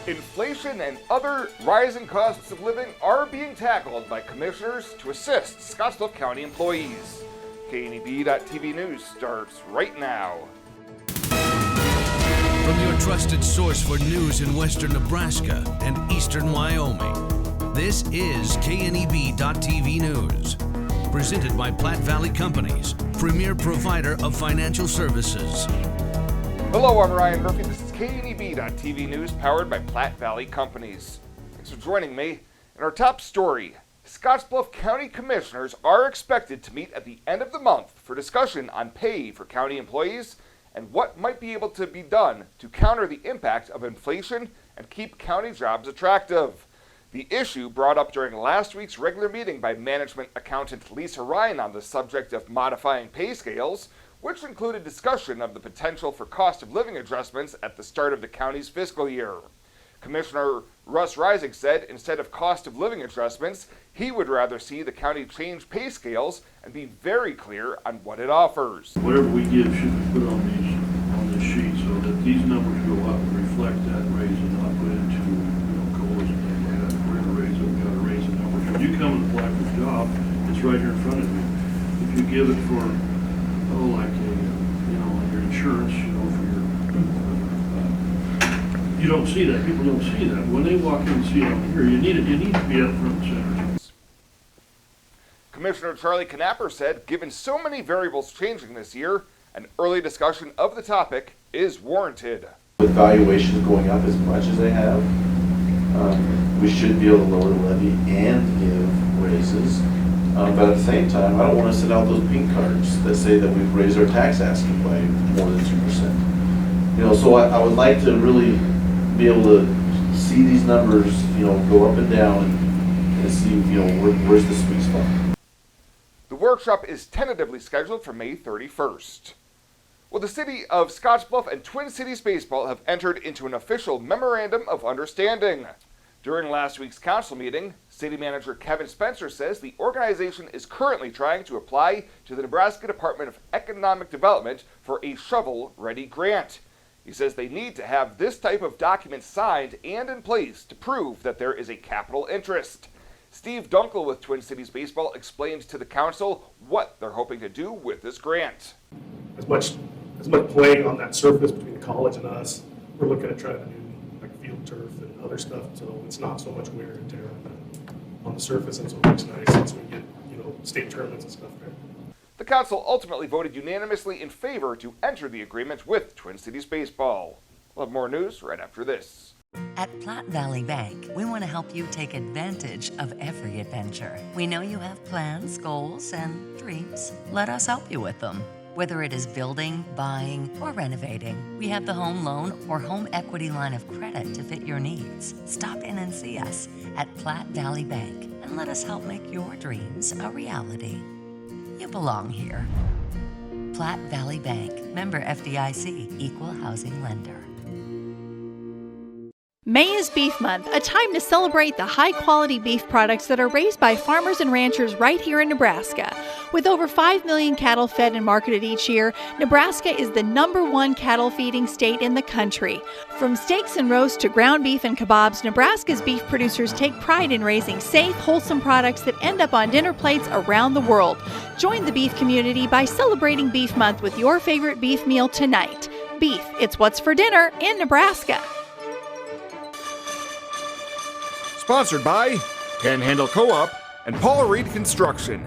Inflation and other rising costs of living are being tackled by commissioners to assist Scottsbluff County employees. KNEB.TV News starts right now. From your trusted source for news in western Nebraska and eastern Wyoming, this is KNEB.TV News. Presented by Platte Valley Companies, premier provider of financial services. Hello, I'm Ryan Murphy. This is KNEB.TV News powered by Platte Valley Companies. Thanks for joining me. In our top story, Scottsbluff County Commissioners are expected to meet at the end of the month for discussion on pay for county employees and what might be able to be done to counter the impact of inflation and keep county jobs attractive. The issue brought up during last week's regular meeting by management accountant Lisa Ryan on the subject of modifying pay scales, which included discussion of the potential for cost of living adjustments at the start of the county's fiscal year. Commissioner Russ Rising said instead of cost of living adjustments, he would rather see the county change pay scales and be very clear on what it offers. Whatever we give should be put on this sheet so that these numbers go up and reflect that raise and not put into COLAs and things like that. If we're going to raise it, we got to raise the numbers. When you come and apply for a job, it's right here in front of you. If you give it for like your insurance, for your, you don't see that. People don't see that. When they walk in and see it on here, you need to be up front and center. Commissioner Charlie Knapper said, given so many variables changing this year, an early discussion of the topic is warranted. With valuations going up as much as they have, we should be able to lower the levy and give raises. But at the same time, I don't want to send out those pink cards that say that we've raised our tax asking by more than 2%. So I would like to really be able to see these numbers, go up and down and see, where's the sweet spot. The workshop is tentatively scheduled for May 31st. Well, the city of Scottsbluff and Twin Cities Baseball have entered into an official memorandum of understanding. During last week's council meeting, City Manager Kevin Spencer says the organization is currently trying to apply to the Nebraska Department of Economic Development for a shovel-ready grant. He says they need to have this type of document signed and in place to prove that there is a capital interest. Steve Dunkel with Twin Cities Baseball explains to the council what they're hoping to do with this grant. As much playing on that surface between the college and us, we're looking at trying to do like field turf and other stuff, so it's not so much wear and tear on the surface, and so it looks nice since we get state tournaments and stuff there. The council ultimately voted unanimously in favor to enter the agreement with Twin Cities Baseball. We'll have more news right after this. At Platte Valley Bank, we want to help you take advantage of every adventure. We know you have plans, goals, and dreams. Let us help you with them. Whether it is building, buying, or renovating, we have the home loan or home equity line of credit to fit your needs. Stop in and see us at Platte Valley Bank and let us help make your dreams a reality. You belong here. Platte Valley Bank, member FDIC, equal housing lender. May is Beef Month, a time to celebrate the high-quality beef products that are raised by farmers and ranchers right here in Nebraska. With over 5 million cattle fed and marketed each year, Nebraska is the #1 cattle feeding state in the country. From steaks and roasts to ground beef and kebabs, Nebraska's beef producers take pride in raising safe, wholesome products that end up on dinner plates around the world. Join the beef community by celebrating Beef Month with your favorite beef meal tonight. Beef, it's what's for dinner in Nebraska. Sponsored by Panhandle Co-op and Paula Reed Construction.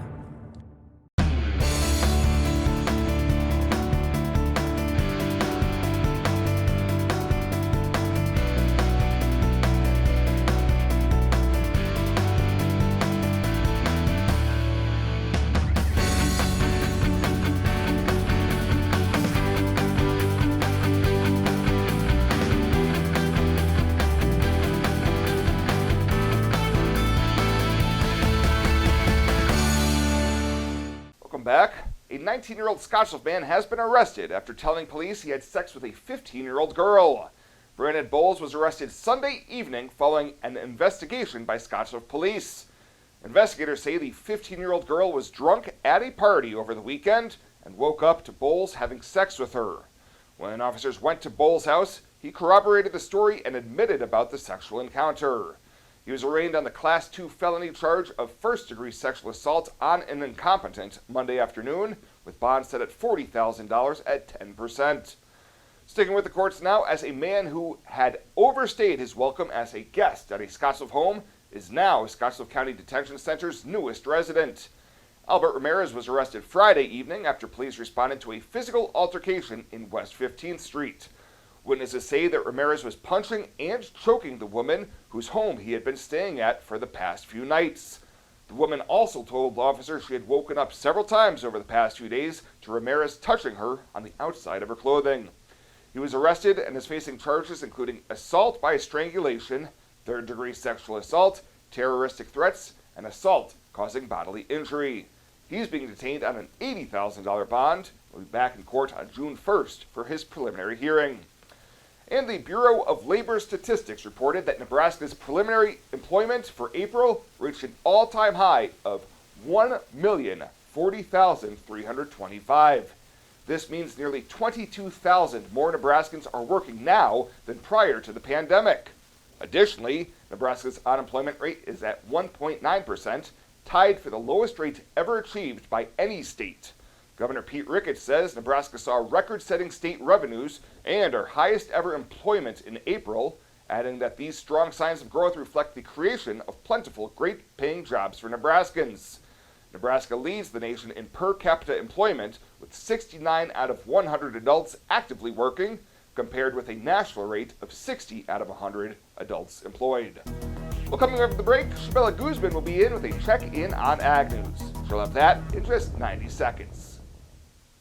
Back, a 19-year-old Scottsbluff man has been arrested after telling police he had sex with a 15-year-old girl. Brandon Bowles was arrested Sunday evening following an investigation by Scottsbluff police. Investigators say the 15-year-old girl was drunk at a party over the weekend and woke up to Bowles having sex with her. When officers went to Bowles' house, He corroborated the story and admitted about the sexual encounter. He was arraigned on the Class 2 felony charge of first-degree sexual assault on an incompetent Monday afternoon, with bond set at $40,000 at 10%. Sticking with the courts now, as a man who had overstayed his welcome as a guest at a Scottsbluff home is now Scottsbluff County Detention Center's newest resident. Albert Ramirez was arrested Friday evening after police responded to a physical altercation in West 15th Street. Witnesses say that Ramirez was punching and choking the woman whose home he had been staying at for the past few nights. The woman also told officers she had woken up several times over the past few days to Ramirez touching her on the outside of her clothing. He was arrested and is facing charges including assault by strangulation, third-degree sexual assault, terroristic threats, and assault causing bodily injury. He's being detained on an $80,000 bond. He'll be back in court on June 1st for his preliminary hearing. And the Bureau of Labor Statistics reported that Nebraska's preliminary employment for April reached an all-time high of 1,040,325. This means nearly 22,000 more Nebraskans are working now than prior to the pandemic. Additionally, Nebraska's unemployment rate is at 1.9%, tied for the lowest rate ever achieved by any state. Governor Pete Ricketts says Nebraska saw record-setting state revenues and our highest ever employment in April, adding that these strong signs of growth reflect the creation of plentiful, great-paying jobs for Nebraskans. Nebraska leads the nation in per capita employment with 69 out of 100 adults actively working, compared with a national rate of 60 out of 100 adults employed. Well, coming up from the break, Shabella Guzman will be in with a check-in on Ag News. She'll have that in just 90 seconds.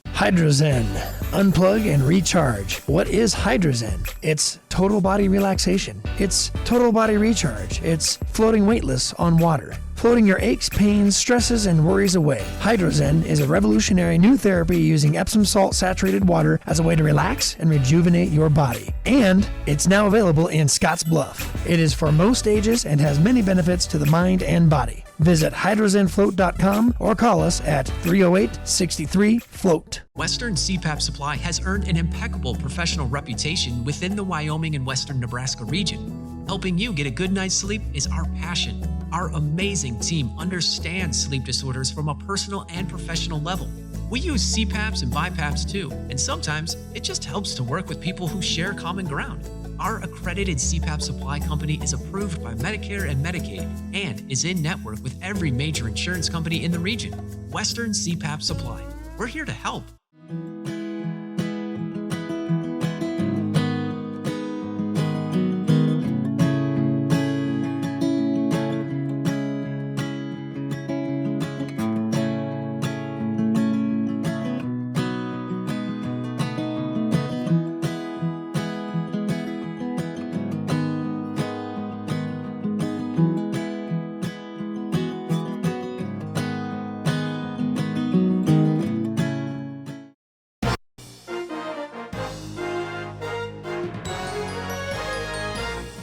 Hydrozen. Unplug and recharge. What is Hydrozen? It's total body relaxation. It's total body recharge. It's floating weightless on water. Floating your aches, pains, stresses, and worries away. Hydrozen is a revolutionary new therapy using Epsom salt saturated water as a way to relax and rejuvenate your body. And it's now available in Scottsbluff. It is for most ages and has many benefits to the mind and body. Visit hydrozenfloat.com or call us at 308-63-FLOAT. Western CPAP Supply has earned an impeccable professional reputation within the Wyoming and Western Nebraska region. Helping you get a good night's sleep is our passion. Our amazing team understands sleep disorders from a personal and professional level. We use CPAPs and BiPAPs too, and sometimes it just helps to work with people who share common ground. Our accredited CPAP supply company is approved by Medicare and Medicaid and is in network with every major insurance company in the region. Western CPAP Supply. We're here to help.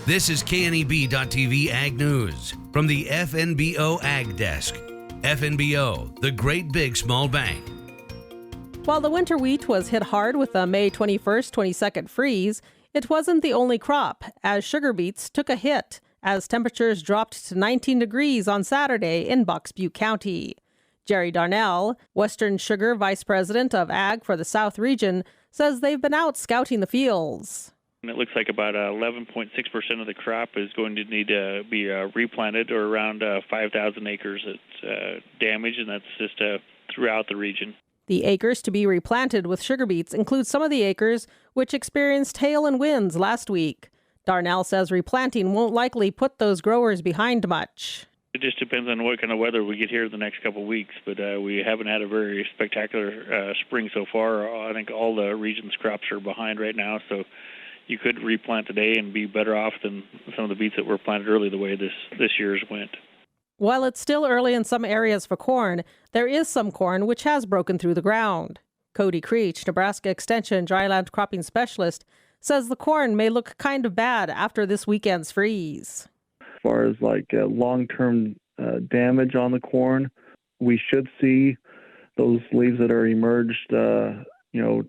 This is KNEB.TV Ag News from the FNBO Ag Desk. FNBO, the great big small bank. While the winter wheat was hit hard with a May 21st, 22nd freeze, it wasn't the only crop, as sugar beets took a hit as temperatures dropped to 19 degrees on Saturday in Bucks Butte County. Jerry Darnell, Western Sugar Vice President of Ag for the South region, says they've been out scouting the fields. It looks like about 11.6% of the crop is going to need to be replanted, or around 5,000 acres that's damaged, and that's just throughout the region. The acres to be replanted with sugar beets include some of the acres which experienced hail and winds last week. Darnell says replanting won't likely put those growers behind much. It just depends on what kind of weather we get here the next couple of weeks, but we haven't had a very spectacular spring so far. I think all the region's crops are behind right now, so you could replant today and be better off than some of the beets that were planted early the way this year's went. While it's still early in some areas for corn, there is some corn which has broken through the ground. Cody Creech, Nebraska Extension dryland cropping specialist, says the corn may look kind of bad after this weekend's freeze. As far as long-term damage on the corn, we should see those leaves that are emerged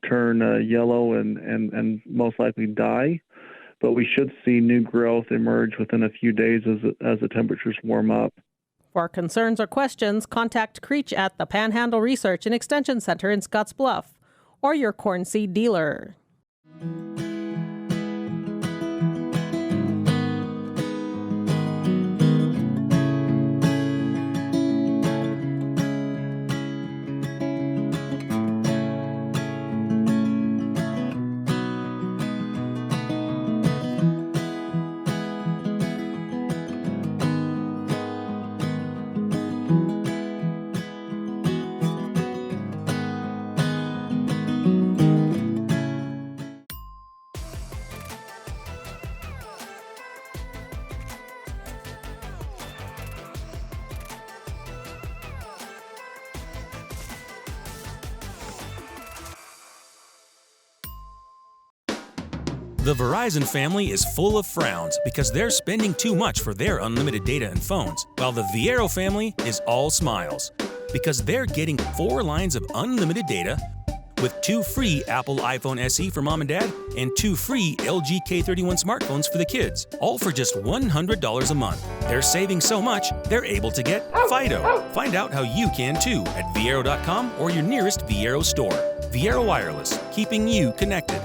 turn yellow and most likely die. but we should see new growth emerge within a few days as the temperatures warm up. For concerns or questions, contact Creech at the Panhandle Research and Extension Center in Scottsbluff or your corn seed dealer. The Verizon family is full of frowns because they're spending too much for their unlimited data and phones, while the Viero family is all smiles because they're getting 4 lines of unlimited data with 2 free Apple iPhone SE for mom and dad and 2 free LG K31 smartphones for the kids, all for just $100 a month. They're saving so much, they're able to get Fido. Find out how you can too at Viero.com or your nearest Viero store. Viero Wireless, keeping you connected.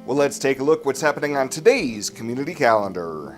Well, let's take a look what's happening on today's community calendar.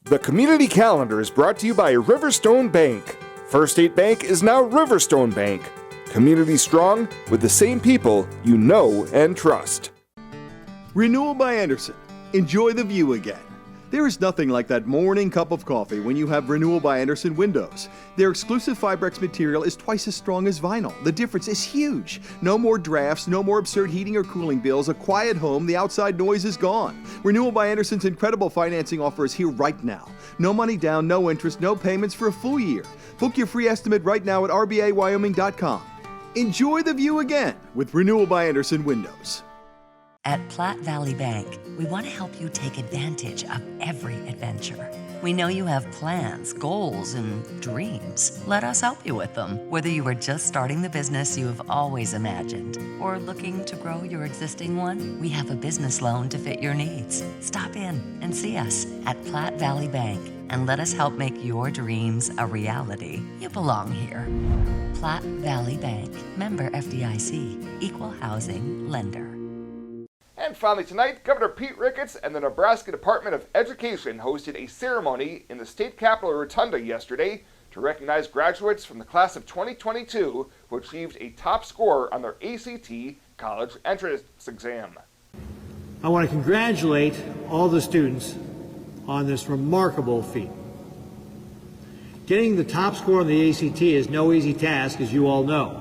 The community calendar is brought to you by Riverstone Bank. First State Bank is now Riverstone Bank. Community strong with the same people you know and trust. Renewal by Andersen. Enjoy the view again. There is nothing like that morning cup of coffee when you have Renewal by Andersen windows. Their exclusive Fibrex material is twice as strong as vinyl. The difference is huge. No more drafts, no more absurd heating or cooling bills. A quiet home, the outside noise is gone. Renewal by Andersen's incredible financing offer is here right now. No money down, no interest, no payments for a full year. Book your free estimate right now at rbawyoming.com. Enjoy the view again with Renewal by Andersen windows. At Platte Valley Bank, we want to help you take advantage of every adventure. We know you have plans, goals, and dreams. Let us help you with them. Whether you are just starting the business you have always imagined or looking to grow your existing one, we have a business loan to fit your needs. Stop in and see us at Platte Valley Bank and let us help make your dreams a reality. You belong here. Platte Valley Bank, member FDIC, equal housing lender. And finally tonight, Governor Pete Ricketts and the Nebraska Department of Education hosted a ceremony in the state capitol rotunda yesterday to recognize graduates from the class of 2022 who achieved a top score on their ACT college entrance exam. I want to congratulate all the students on this remarkable feat. Getting the top score on the ACT is no easy task, as you all know.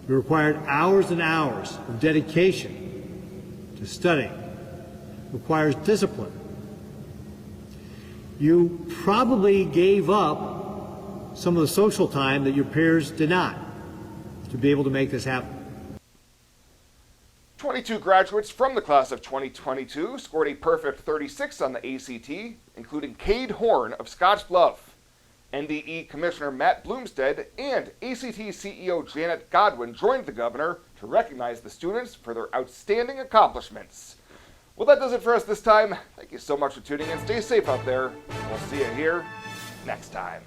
It required hours and hours of dedication to studying. It requires discipline. You probably gave up some of the social time that your peers did not to be able to make this happen. 22 graduates from the class of 2022 scored a perfect 36 on the ACT, including Cade Horn of Scottsbluff. NDE Commissioner Matt Bloomstead and ACT CEO Janet Godwin joined the governor to recognize the students for their outstanding accomplishments. Well, that does it for us this time. Thank you so much for tuning in. Stay safe out there. We'll see you here next time.